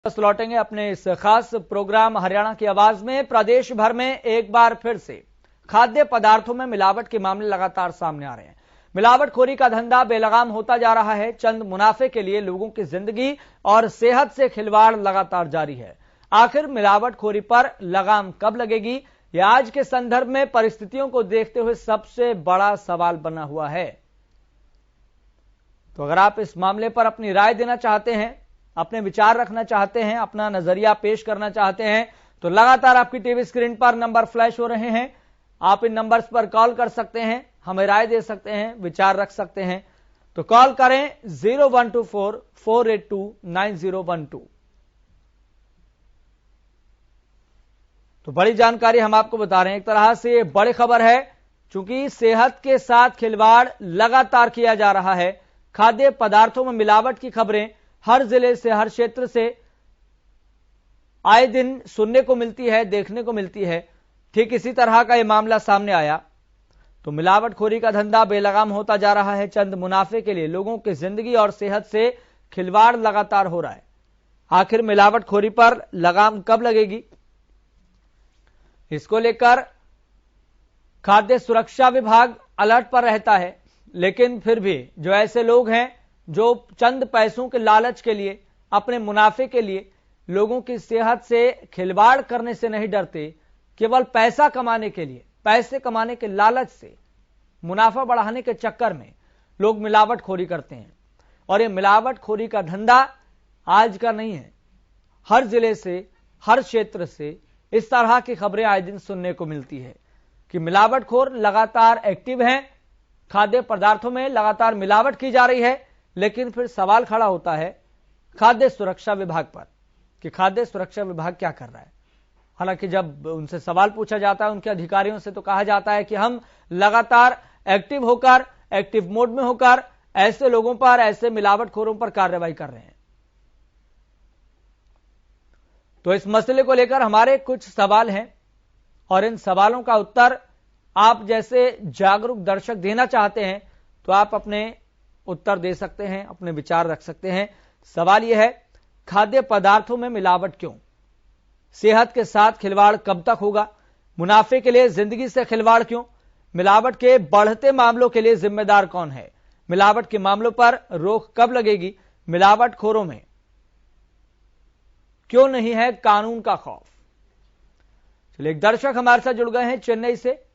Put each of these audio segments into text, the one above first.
लौटेंगे अपने इस खास प्रोग्राम हरियाणा की आवाज में। प्रदेश भर में एक बार फिर से खाद्य पदार्थों में मिलावट के मामले लगातार सामने आ रहे हैं। मिलावटखोरी का धंधा बेलगाम होता जा रहा है। चंद मुनाफे के लिए लोगों की जिंदगी और सेहत से खिलवाड़ लगातार जारी है। आखिर मिलावटखोरी पर लगाम कब लगेगी, यह आज के संदर्भ में परिस्थितियों को देखते हुए सबसे बड़ा सवाल बना हुआ है। तो अगर आप इस मामले पर अपनी राय देना चाहते हैं, अपने विचार रखना चाहते हैं, अपना नजरिया पेश करना चाहते हैं, तो लगातार आपकी टीवी स्क्रीन पर नंबर फ्लैश हो रहे हैं। आप इन नंबर्स पर कॉल कर सकते हैं, हमें राय दे सकते हैं, विचार रख सकते हैं। तो कॉल करें 0124-482-9012। तो बड़ी जानकारी हम आपको बता रहे हैं। एक तरह से ये बड़ी खबर है, चूंकि सेहत के साथ खिलवाड़ लगातार किया जा रहा है। खाद्य पदार्थों में मिलावट की खबरें हर जिले से, हर क्षेत्र से आए दिन सुनने को मिलती है, देखने को मिलती है। ठीक इसी तरह का यह मामला सामने आया। तो मिलावटखोरी का धंधा बेलगाम होता जा रहा है। चंद मुनाफे के लिए लोगों की जिंदगी और सेहत से खिलवाड़ लगातार हो रहा है। आखिर मिलावटखोरी पर लगाम कब लगेगी, इसको लेकर खाद्य सुरक्षा विभाग अलर्ट पर रहता है। लेकिन फिर भी जो ऐसे लोग हैं जो चंद पैसों के लालच के लिए, अपने मुनाफे के लिए लोगों की सेहत से खिलवाड़ करने से नहीं डरते, केवल पैसा कमाने के लिए, पैसे कमाने के लालच से, मुनाफा बढ़ाने के चक्कर में लोग मिलावटखोरी करते हैं। और ये मिलावटखोरी का धंधा आज का नहीं है। हर जिले से, हर क्षेत्र से इस तरह की खबरें आए दिन सुनने को मिलती है कि मिलावटखोर लगातार एक्टिव हैं, खाद्य पदार्थों में लगातार मिलावट की जा रही है। लेकिन फिर सवाल खड़ा होता है खाद्य सुरक्षा विभाग पर कि खाद्य सुरक्षा विभाग क्या कर रहा है। हालांकि जब उनसे सवाल पूछा जाता है, उनके अधिकारियों से, तो कहा जाता है कि हम लगातार एक्टिव होकर, एक्टिव मोड में होकर ऐसे लोगों पर, ऐसे मिलावटखोरों पर कार्रवाई कर रहे हैं। तो इस मसले को लेकर हमारे कुछ सवाल हैं और इन सवालों का उत्तर आप जैसे जागरूक दर्शक देना चाहते हैं तो आप अपने उत्तर दे सकते हैं, अपने विचार रख सकते हैं। सवाल यह है, खाद्य पदार्थों में मिलावट क्यों? सेहत के साथ खिलवाड़ कब तक होगा? मुनाफे के लिए जिंदगी से खिलवाड़ क्यों? मिलावट के बढ़ते मामलों के लिए जिम्मेदार कौन है? मिलावट के मामलों पर रोक कब लगेगी? मिलावटखोरों में क्यों नहीं है कानून का खौफ? चलिए, एक दर्शक हमारे साथ जुड़ गए हैं चेन्नई से,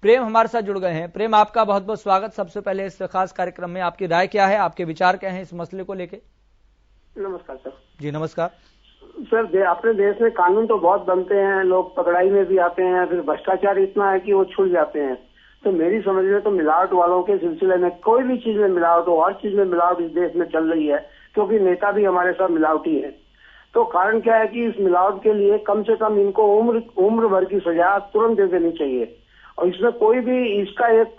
प्रेम हमारे साथ जुड़ गए हैं। प्रेम, आपका बहुत बहुत स्वागत। सबसे पहले इस खास कार्यक्रम में आपकी राय क्या है, आपके विचार क्या हैं इस मसले को लेके? नमस्कार सर। जी नमस्कार सर, अपने देश में कानून तो बहुत बनते हैं, लोग पकड़ाई में भी आते हैं, फिर भ्रष्टाचार इतना है कि वो छूट जाते हैं। तो मेरी समझ में तो मिलावट वालों के सिलसिले में कोई भी चीज में मिलावट हो, हर चीज में मिलावट इस देश में चल रही है, क्योंकि नेता भी हमारे साथ मिलावटी है। तो कारण क्या है कि इस मिलावट के लिए कम से कम इनको उम्र भर की सजा तुरंत दे देनी चाहिए। और इसमें कोई भी इसका एक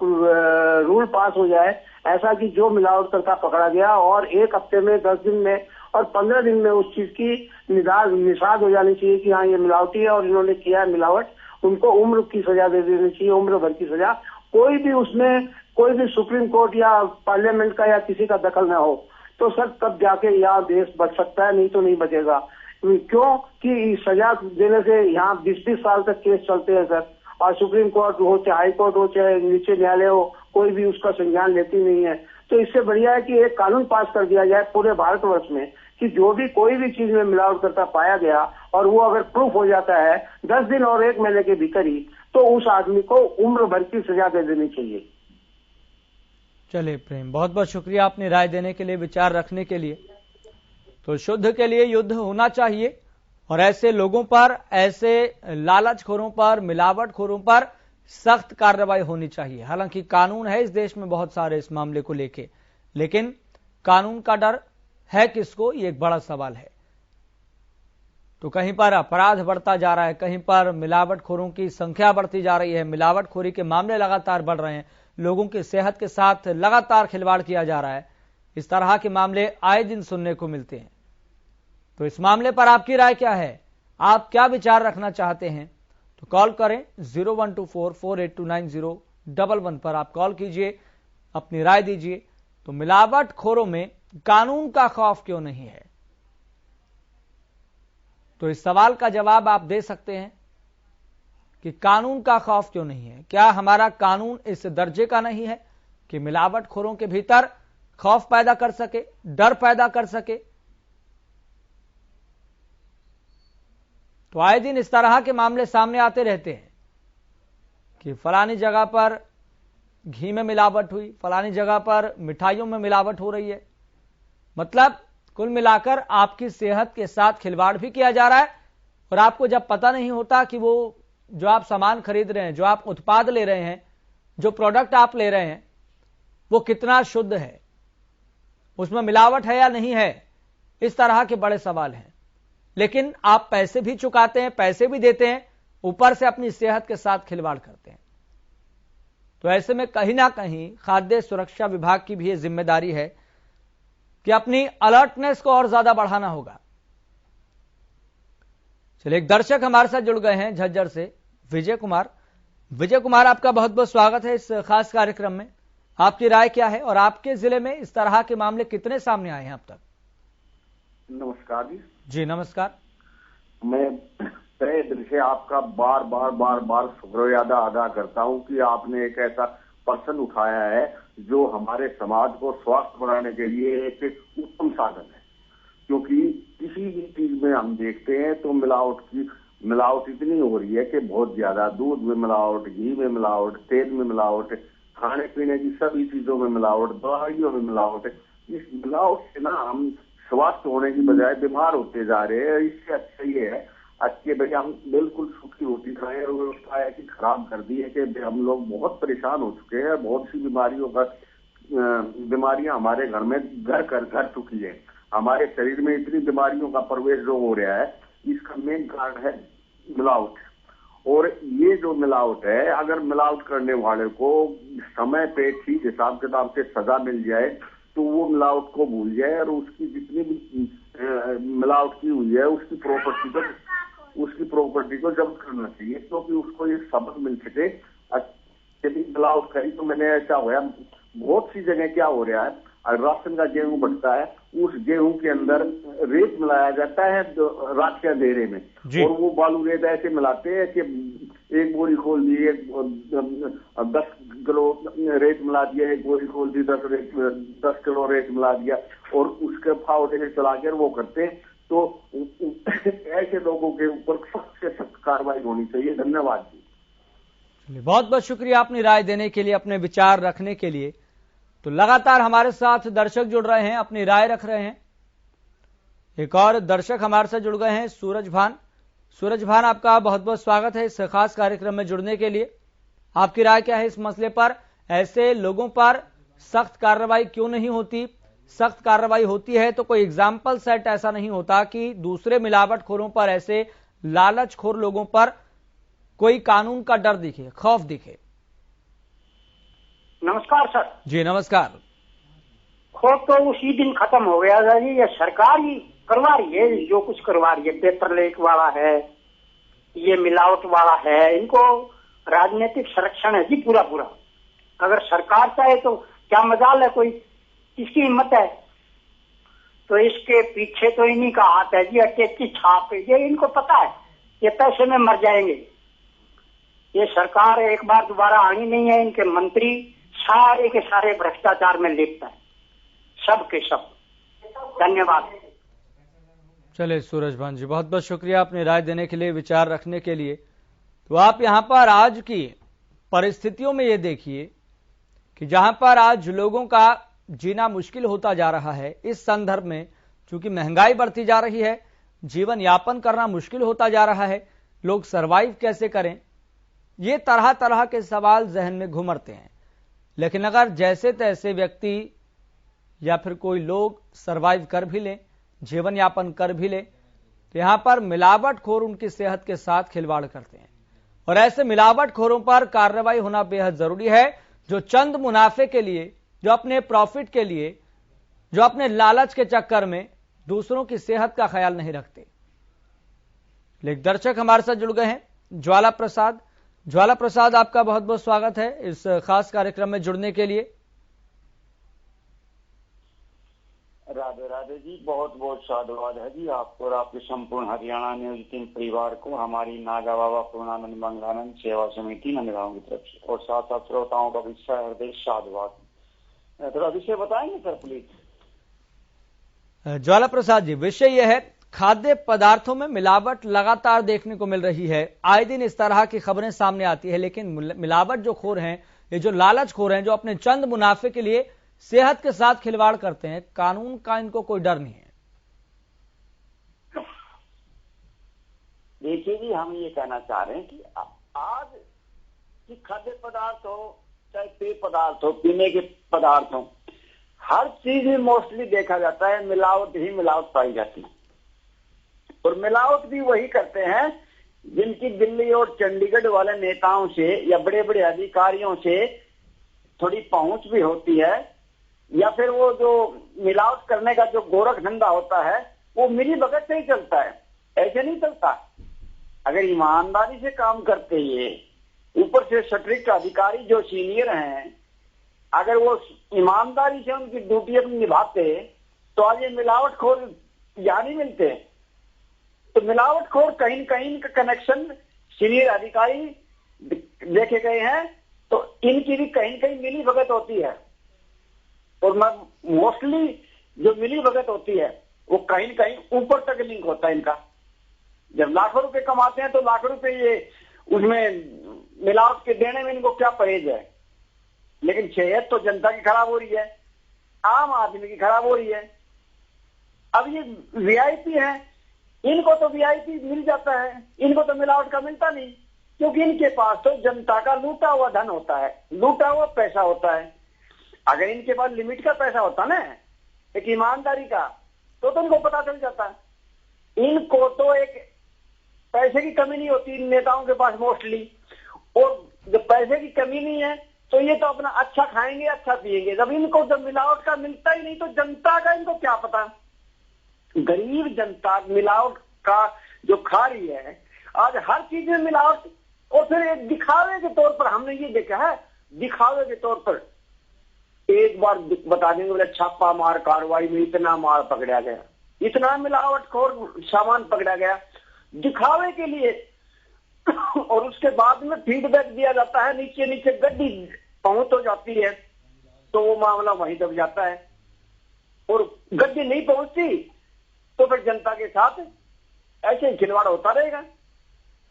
रूल पास हो जाए ऐसा कि जो मिलावट करता पकड़ा गया और 1 हफ्ते में, 10 दिन में और 15 दिन में उस चीज की निषाद हो जानी चाहिए कि हाँ ये मिलावटी है और इन्होंने किया है मिलावट। उनको उम्र की सजा दे देनी चाहिए, उम्र भर की सजा। कोई भी उसमें कोई भी सुप्रीम कोर्ट या पार्लियामेंट का या किसी का दखल न हो तो सर तब जाके यहाँ देश बच सकता है, नहीं तो नहीं बचेगा। क्यों कि सजा देने से यहाँ 20-20 साल तक केस चलते हैं सर, और सुप्रीम कोर्ट हो, चाहे हाई कोर्ट हो, चाहे नीचे न्यायालय हो, कोई भी उसका संज्ञान लेती नहीं है। तो इससे बढ़िया है कि एक कानून पास कर दिया जाए पूरे भारतवर्ष में कि जो भी कोई भी चीज में मिलावट करता पाया गया और वो अगर प्रूफ हो जाता है 10 दिन और 1 महीने के भीतर ही, तो उस आदमी को उम्र भर की सजा दे देनी चाहिए। चलिए प्रेम, बहुत बहुत शुक्रिया अपनी राय देने के लिए, विचार रखने के लिए। तो शुद्ध के लिए युद्ध होना चाहिए और ऐसे लोगों पर, ऐसे लालचखोरों पर, मिलावटखोरों पर सख्त कार्रवाई होनी चाहिए। हालांकि कानून है इस देश में बहुत सारे इस मामले को लेके, लेकिन कानून का डर है किसको, ये एक बड़ा सवाल है। तो कहीं पर अपराध बढ़ता जा रहा है, कहीं पर मिलावटखोरों की संख्या बढ़ती जा रही है, मिलावटखोरी के मामले लगातार बढ़ रहे हैं, लोगों की सेहत के साथ लगातार खिलवाड़ किया जा रहा है। इस तरह के मामले आए दिन सुनने को मिलते हैं। तो इस मामले पर आपकी राय क्या है, आप क्या विचार रखना चाहते हैं? तो कॉल करें 0124-482-9011 पर आप कॉल कीजिए, अपनी राय दीजिए। तो मिलावटखोरों में कानून का खौफ क्यों नहीं है? तो इस सवाल का जवाब आप दे सकते हैं कि कानून का खौफ क्यों नहीं है? क्या हमारा कानून इस दर्जे का नहीं है कि मिलावटखोरों के भीतर खौफ पैदा कर सके, डर पैदा कर सके? तो आए दिन इस तरह के मामले सामने आते रहते हैं कि फलानी जगह पर घी में मिलावट हुई, फलानी जगह पर मिठाइयों में मिलावट हो रही है। मतलब कुल मिलाकर आपकी सेहत के साथ खिलवाड़ भी किया जा रहा है, और आपको जब पता नहीं होता कि वो जो आप सामान खरीद रहे हैं, जो आप उत्पाद ले रहे हैं, जो प्रोडक्ट आप ले रहे हैं, वो कितना शुद्ध है, उसमें मिलावट है या नहीं है, इस तरह के बड़े सवाल हैं। लेकिन आप पैसे भी चुकाते हैं, पैसे भी देते हैं, ऊपर से अपनी सेहत के साथ खिलवाड़ करते हैं। तो ऐसे में कहीं ना कहीं खाद्य सुरक्षा विभाग की भी ये जिम्मेदारी है कि अपनी अलर्टनेस को और ज्यादा बढ़ाना होगा। चलिए, एक दर्शक हमारे साथ जुड़ गए हैं झज्जर से, विजय कुमार। विजय कुमार, आपका बहुत बहुत स्वागत है इस खास कार्यक्रम में। आपकी राय क्या है और आपके जिले में इस तरह के मामले कितने सामने आए हैं अब तक? नमस्कार जी। जी नमस्कार। मैं तहे दिल से आपका बार बार बार बार शुक्रिया अदा करता हूं कि आपने एक ऐसा पर्सन उठाया है जो हमारे समाज को स्वस्थ बनाने के लिए एक उत्तम साधन है। क्योंकि किसी भी चीज में हम देखते हैं तो मिलावट इतनी हो रही है कि बहुत ज्यादा, दूध में मिलावट, घी में मिलावट, तेल में मिलावट, खाने पीने की सभी चीजों में मिलावट, दवाइयों में मिलावट। इस मिलावट से ना हम स्वस्थ होने की बजाय बीमार होते जा रहे हैं। इससे अच्छा ये है अच्छे भाई हम बिल्कुल सूखी रोटी खाएं, और व्यवस्था है कि खराब कर दी है कि हम लोग बहुत परेशान हो चुके हैं। बहुत सी बीमारियां हमारे घर में घर चुकी है। हमारे शरीर में इतनी बीमारियों का प्रवेश जो हो रहा है, इसका मेन कारण है मिलावट। और ये जो मिलावट है, अगर मिलावट करने वाले को समय पे ठीक हिसाब किताब से सजा मिल जाए तो वो मिलावट को भूल जाए, और उसकी जितनी भी मिलावट की हुई है उसकी प्रॉपर्टी को जब्त करना चाहिए, क्योंकि उसको ये सबक मिल सके। यदि मिलावट करी तो मैंने ऐसा होया, बहुत सी जगह क्या हो रहा है, राशन का गेहूं बढ़ता है, उस गेहूं के अंदर रेत मिलाया जाता है रात के अंधेरे में, और वो बालू रेत ऐसे मिलाते हैं कि एक बोरी खोल दी, 10 किलो रेत मिला दिया, एक बोरी खोल दी, 10 किलो रेत मिला दिया, और उसके फावड़े से चलाकर वो करते हैं। तो ऐसे लोगों के ऊपर सख्त से सख्त कार्रवाई होनी चाहिए। धन्यवाद जी। बहुत बहुत शुक्रिया अपनी राय देने के लिए, अपने विचार रखने के लिए। तो लगातार हमारे साथ दर्शक जुड़ रहे हैं, अपनी राय रख रहे हैं। एक और दर्शक हमारे साथ जुड़ गए हैं, सूरज भान। सूरज भान, आपका बहुत बहुत स्वागत है इस खास कार्यक्रम में जुड़ने के लिए। आपकी राय क्या है इस मसले पर? ऐसे लोगों पर सख्त कार्रवाई क्यों नहीं होती? सख्त कार्रवाई होती है तो कोई एग्जाम्पल सेट ऐसा नहीं होता कि दूसरे मिलावटखोरों पर, ऐसे लालचखोर लोगों पर कोई कानून का डर दिखे, खौफ दिखे। नमस्कार सर। जी नमस्कार। खौफ तो उसी दिन खत्म हो गया था जी। ये सरकार ही करवा रही है जो कुछ करवा रही है। पेपर लीक वाला है, ये मिलावट वाला है, इनको राजनीतिक संरक्षण है जी पूरा पूरा। अगर सरकार चाहे तो क्या मजाल है, कोई किसकी हिम्मत है? तो इसके पीछे तो इन्हीं का हाथ है जी, अटैच की छाप है, ये इनको पता है ये पैसे में मर जाएंगे। ये सरकार एक बार दोबारा आनी नहीं है। इनके मंत्री सारे के सारे भ्रष्टाचार में लिप्त है, सब के सब। धन्यवाद। चले सूरज भान जी, बहुत बहुत शुक्रिया अपनी राय देने के लिए, विचार रखने के लिए। तो आप यहां पर आज की परिस्थितियों में ये देखिए कि जहां पर आज लोगों का जीना मुश्किल होता जा रहा है, इस संदर्भ में चूंकि महंगाई बढ़ती जा रही है, जीवन यापन करना मुश्किल होता जा रहा है, लोग सरवाइव कैसे करें, ये तरह तरह के सवाल जहन में घुमरते हैं। लेकिन अगर जैसे तैसे व्यक्ति या फिर कोई लोग सरवाइव कर भी लें, जीवन यापन कर भी लें, तो यहां पर मिलावटखोर उनकी सेहत के साथ खिलवाड़ करते हैं। और ऐसे मिलावटखोरों पर कार्रवाई होना बेहद जरूरी है, जो चंद मुनाफे के लिए, जो अपने प्रॉफिट के लिए, जो अपने लालच के चक्कर में दूसरों की सेहत का ख्याल नहीं रखते। एक दर्शक हमारे साथ जुड़ गए हैं, ज्वाला प्रसाद। ज्वाला प्रसाद, आपका बहुत बहुत स्वागत है इस खास कार्यक्रम में जुड़ने के लिए। राधे राधे जी, बहुत बहुत साधुवाद है जी आपको और आपके संपूर्ण हरियाणा न्यूज टीम परिवार को हमारी नागा बाबा पूर्णानंद मंगलानंद सेवा समिति नंदगांव की तरफ से, और साथ साथ श्रोताओं का विषय हृदय साधुवाद। थोड़ा विषय बताएंगे सर प्लीज। ज्वाला प्रसाद जी, विषय यह है खाद्य पदार्थों में मिलावट लगातार देखने को मिल रही है। आए दिन इस तरह की खबरें सामने आती है, लेकिन मिलावट जो खोर हैं, ये जो लालच खोर हैं, जो अपने चंद मुनाफे के लिए सेहत के साथ खिलवाड़ करते हैं, कानून का इनको कोई डर नहीं है। देखिए जी, हम ये कहना चाह रहे हैं कि आज की खाद्य पदार्थ हो चाहे पेय पदार्थ हो, पीने के पदार्थ हो, हर चीज में मोस्टली देखा जाता है मिलावट ही मिलावट पाई जाती है। और मिलावट भी वही करते हैं जिनकी दिल्ली और चंडीगढ़ वाले नेताओं से या बड़े बड़े अधिकारियों से थोड़ी पहुंच भी होती है, या फिर वो जो मिलावट करने का जो गोरख धंधा होता है वो मिली भगत से ही चलता है, ऐसे नहीं चलता। अगर ईमानदारी से काम करते ये ऊपर से स्ट्रिक्ट अधिकारी जो सीनियर हैं, अगर वो ईमानदारी से उनकी ड्यूटी अपनी निभाते तो आज ये मिलावटखोर यहाँ नहीं मिलते। तो मिलावटखोर कहीं कहीं का कनेक्शन सीनियर अधिकारी देखे गए हैं, तो इनकी भी कहीं कहीं मिली भगत होती है। और मोस्टली जो मिली भगत होती है वो कहीं कहीं ऊपर तक लिंक होता है इनका। जब लाखों रुपए कमाते हैं तो लाखों रुपए ये उसमें मिलावट के देने में इनको क्या परहेज है, लेकिन सेहत तो जनता की खराब हो रही है, आम आदमी की खराब हो रही है। अब ये वीआईपी है, इनको तो वीआईपी मिल जाता है, इनको तो मिलावट का मिलता नहीं, क्योंकि इनके पास तो जनता का लूटा हुआ धन होता है, लूटा हुआ पैसा होता है। अगर इनके पास लिमिट का पैसा होता ना, एक ईमानदारी का, तो इनको पता चल जाता। इनको तो एक पैसे की कमी नहीं होती इन नेताओं के पास मोस्टली, और जब पैसे की कमी नहीं है तो ये तो अपना अच्छा खाएंगे अच्छा पिएंगे। जब इनको जब मिलावट का मिलता ही नहीं तो जनता का इनको क्या पता। गरीब जनता मिलावट का जो खा रही है, आज हर चीज में मिलावट, और फिर एक दिखावे के तौर पर हमने ये देखा है, दिखावे के तौर पर एक बार बता देंगे बोले छापा मार कार्रवाई में इतना माल पकड़ा गया, इतना मिलावटखोर सामान पकड़ा गया, दिखावे के लिए। और उसके बाद में फीडबैक दिया जाता है, नीचे नीचे गड्डी पहुंच हो जाती है तो वो मामला वहीं दब जाता है, और गड्डी नहीं पहुंचती तो फिर जनता के साथ ऐसे खिलवाड़ होता रहेगा।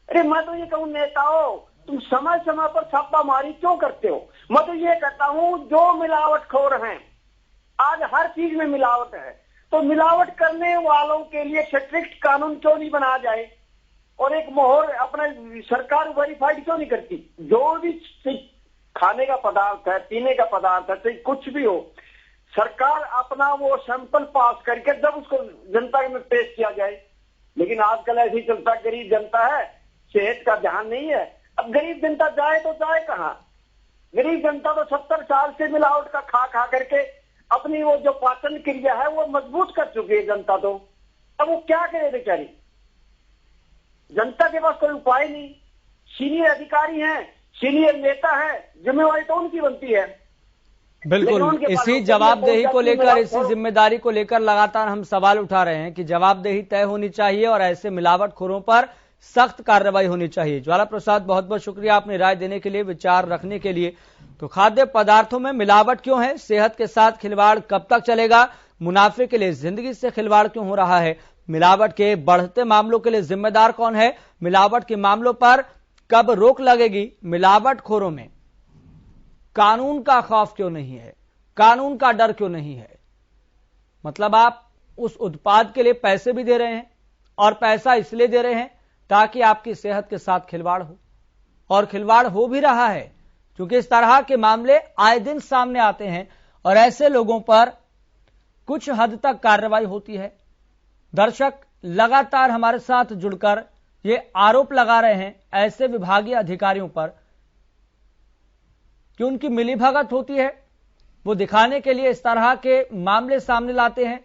अरे मैं तो ये कहूं नेताओं, तुम समय समय पर छापामारी क्यों करते हो? मैं तो ये कहता हूं जो मिलावटखोर हैं, आज हर चीज में मिलावट है, तो मिलावट करने वालों के लिए स्ट्रिक्ट कानून क्यों नहीं बनाया जाए, और एक मोहर अपना सरकार वेरीफाइड क्यों नहीं करती? जो भी खाने का पदार्थ है, पीने का पदार्थ है, तो कुछ भी हो, सरकार अपना वो सैंपल पास करके जब उसको जनता में पेश किया जाए। लेकिन आजकल ऐसे ही चलता, गरीब जनता है, सेहत का ध्यान नहीं है। अब गरीब जनता जाए तो जाए कहाँ? गरीब जनता तो 70 साल से मिलावट का खा खा करके अपनी वो जो पाचन क्रिया है वो मजबूत कर चुकी है जनता। तो अब वो क्या करे बेचारी? जनता के पास कोई उपाय नहीं। सीनियर अधिकारी हैं, सीनियर नेता है, जिम्मेवारी तो उनकी बनती है। बिल्कुल, इसी जवाबदेही को लेकर, इसी जिम्मेदारी को लेकर लगातार हम सवाल उठा रहे हैं कि जवाबदेही तय होनी चाहिए और ऐसे मिलावटखोरों पर सख्त कार्रवाई होनी चाहिए। ज्वाला प्रसाद, बहुत बहुत शुक्रिया आपने राय देने के लिए, विचार रखने के लिए। तो खाद्य पदार्थों में मिलावट क्यों है, सेहत के साथ खिलवाड़ कब तक चलेगा, मुनाफे के लिए जिंदगी से खिलवाड़ क्यों हो रहा है, मिलावट के बढ़ते मामलों के लिए जिम्मेदार कौन है, मिलावट के मामलों पर कब रोक लगेगी, मिलावटखोरों में कानून का खौफ क्यों नहीं है, कानून का डर क्यों नहीं है। मतलब आप उस उत्पाद के लिए पैसे भी दे रहे हैं, और पैसा इसलिए दे रहे हैं ताकि आपकी सेहत के साथ खिलवाड़ हो, और खिलवाड़ हो भी रहा है, क्योंकि इस तरह के मामले आए दिन सामने आते हैं और ऐसे लोगों पर कुछ हद तक कार्रवाई होती है। दर्शक लगातार हमारे साथ जुड़कर ये आरोप लगा रहे हैं ऐसे विभागीय अधिकारियों पर कि उनकी मिलीभगत होती है, वो दिखाने के लिए इस तरह के मामले सामने लाते हैं,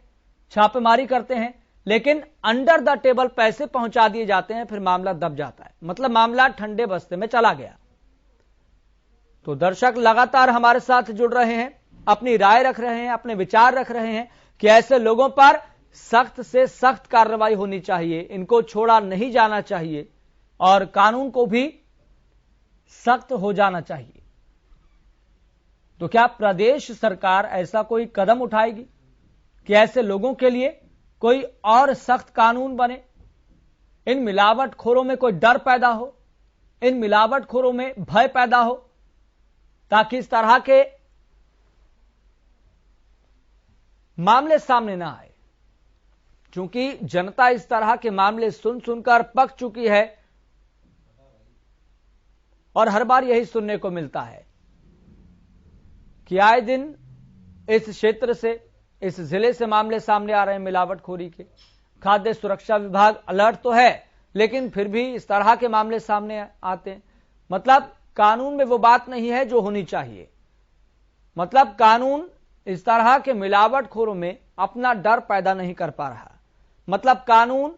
छापेमारी करते हैं, लेकिन अंडर द टेबल पैसे पहुंचा दिए जाते हैं, फिर मामला दब जाता है, मतलब मामला ठंडे बस्ते में चला गया। तो दर्शक लगातार हमारे साथ जुड़ रहे हैं, अपनी राय रख रहे हैं, अपने विचार रख रहे हैं कि ऐसे लोगों पर सख्त से सख्त कार्रवाई होनी चाहिए, इनको छोड़ा नहीं जाना चाहिए और कानून को भी सख्त हो जाना चाहिए। तो क्या प्रदेश सरकार ऐसा कोई कदम उठाएगी कि ऐसे लोगों के लिए कोई और सख्त कानून बने, इन मिलावटखोरों में कोई डर पैदा हो, इन मिलावटखोरों में भय पैदा हो, ताकि इस तरह के मामले सामने ना आए? क्योंकि जनता इस तरह के मामले सुन सुनकर पक चुकी है और हर बार यही सुनने को मिलता है कि आए दिन इस क्षेत्र से, इस जिले से मामले सामने आ रहे हैं मिलावटखोरी के। खाद्य सुरक्षा विभाग अलर्ट तो है, लेकिन फिर भी इस तरह के मामले सामने आते हैं। मतलब कानून में वो बात नहीं है जो होनी चाहिए। मतलब कानून इस तरह के मिलावटखोरों में अपना डर पैदा नहीं कर पा रहा। मतलब कानून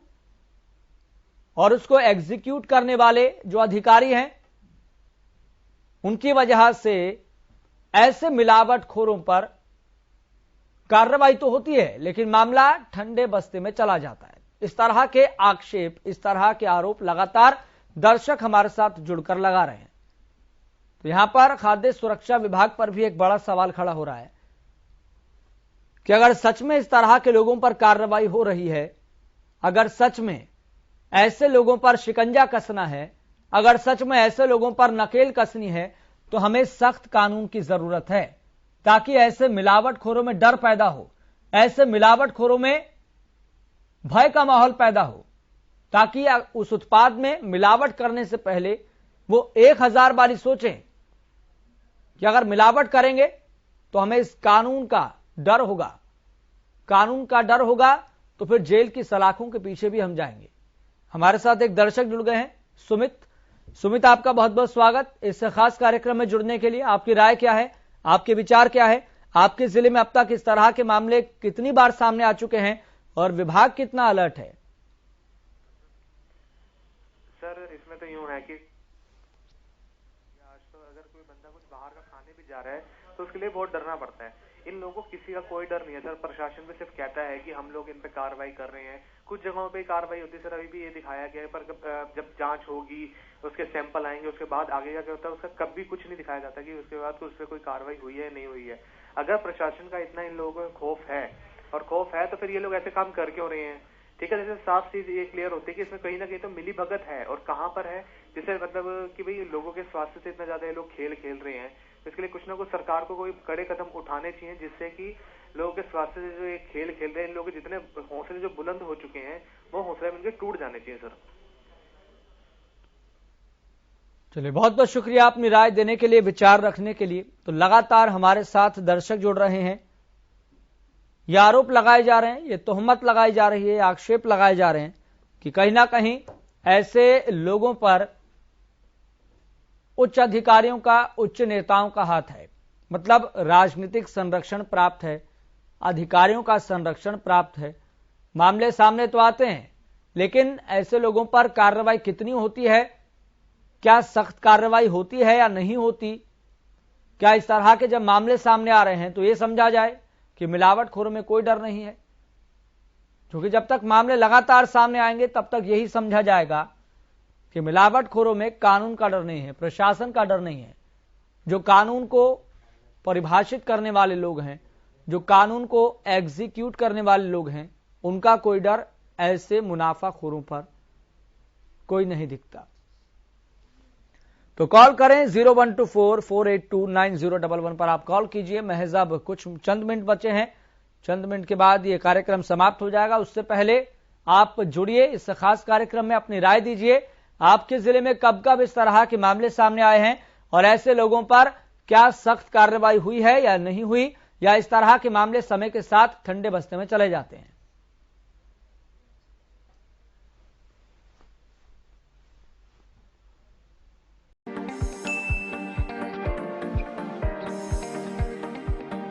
और उसको एग्जीक्यूट करने वाले जो अधिकारी हैं, उनकी वजह से ऐसे मिलावटखोरों पर कार्रवाई तो होती है, लेकिन मामला ठंडे बस्ते में चला जाता है। इस तरह के आक्षेप, इस तरह के आरोप लगातार दर्शक हमारे साथ जुड़कर लगा रहे हैं। तो यहां पर खाद्य सुरक्षा विभाग पर भी एक बड़ा सवाल खड़ा हो रहा है कि अगर सच में इस तरह के लोगों पर कार्रवाई हो रही है, अगर सच में ऐसे लोगों पर शिकंजा कसना है, अगर सच में ऐसे लोगों पर नकेल कसनी है, तो हमें सख्त कानून की जरूरत है, ताकि ऐसे मिलावटखोरों में डर पैदा हो, ऐसे मिलावटखोरों में भय का माहौल पैदा हो, ताकि उस उत्पाद में मिलावट करने से पहले वो 1000 बारी सोचें कि अगर मिलावट करेंगे तो हमें इस कानून का डर होगा, कानून का डर होगा तो फिर जेल की सलाखों के पीछे भी हम जाएंगे। हमारे साथ एक दर्शक जुड़ गए हैं, सुमित, आपका बहुत बहुत स्वागत इस खास कार्यक्रम में जुड़ने के लिए। आपकी राय क्या है, आपके विचार क्या है? आपके जिले में अब तक इस तरह के मामले कितनी बार सामने आ चुके हैं और विभाग कितना अलर्ट है? सर, इसमें तो यूं है कि आज तो अगर कोई बंदा कुछ बाहर का खाने भी जा रहा है तो उसके लिए बहुत डरना पड़ता है। इन लोगों को किसी का कोई डर नहीं है सर। प्रशासन भी सिर्फ कहता है कि हम लोग इन पे कार्रवाई कर रहे हैं। कुछ जगहों पे कार्रवाई होती है सर, अभी भी ये दिखाया गया है, पर जब जांच होगी, उसके सैंपल आएंगे, उसके बाद आगे क्या होता है उसका कभी कुछ नहीं दिखाया जाता कि उसके बाद उस पर कोई कार्रवाई हुई है नहीं हुई है। अगर प्रशासन का इतना इन लोगों को खौफ है तो फिर ये लोग ऐसे काम कर क्यों रहे हैं? ठीक है, जैसे साफ चीज ये क्लियर होती है कि इसमें कहीं ना कहीं तो मिली भगत है, और कहाँ पर है, जिससे मतलब कि भाई लोगों के स्वास्थ्य से इतना ज्यादा ये लोग खेल रहे हैं। इसके लिए कुछ ना कुछ सरकार को कोई कड़े कदम उठाने चाहिए, जिससे कि लोगों के स्वास्थ्य से जो ये खेल रहे हैं, इन लोगों के जितने हौसले जो बुलंद हो चुके हैं वो हौसले इनके टूट जाने चाहिए सर। चलिए, बहुत बहुत शुक्रिया अपनी राय देने के लिए, विचार रखने के लिए। तो लगातार हमारे साथ दर्शक जुड़ रहे हैं, ये आरोप लगाए जा रहे हैं, ये तोहमत लगाई जा रही है, आक्षेप लगाए जा रहे हैं कि कहीं ना कहीं ऐसे लोगों पर उच्च अधिकारियों का, उच्च नेताओं का हाथ है। मतलब राजनीतिक संरक्षण प्राप्त है, अधिकारियों का संरक्षण प्राप्त है। मामले सामने तो आते हैं, लेकिन ऐसे लोगों पर कार्रवाई कितनी होती है, क्या सख्त कार्रवाई होती है या नहीं होती? क्या इस तरह के जब मामले सामने आ रहे हैं तो यह समझा जाए कि मिलावटखोरों में कोई डर नहीं है? क्योंकि जब तक मामले लगातार सामने आएंगे तब तक यही समझा जाएगा कि मिलावटखोरों में कानून का डर नहीं है, प्रशासन का डर नहीं है। जो कानून को परिभाषित करने वाले लोग हैं, जो कानून को एग्जीक्यूट करने वाले लोग हैं, उनका कोई डर ऐसे मुनाफाखोरों पर कोई नहीं दिखता। तो कॉल करें 0124482911 पर, आप कॉल कीजिए। महज अब कुछ चंद मिनट बचे हैं, चंद मिनट के बाद ये कार्यक्रम समाप्त हो जाएगा। उससे पहले आप जुड़िए इस खास कार्यक्रम में, अपनी राय दीजिए। आपके जिले में कब कब इस तरह के मामले सामने आए हैं और ऐसे लोगों पर क्या सख्त कार्रवाई हुई है या नहीं हुई, या इस तरह के मामले समय के साथ ठंडे बस्ते में चले जाते हैं?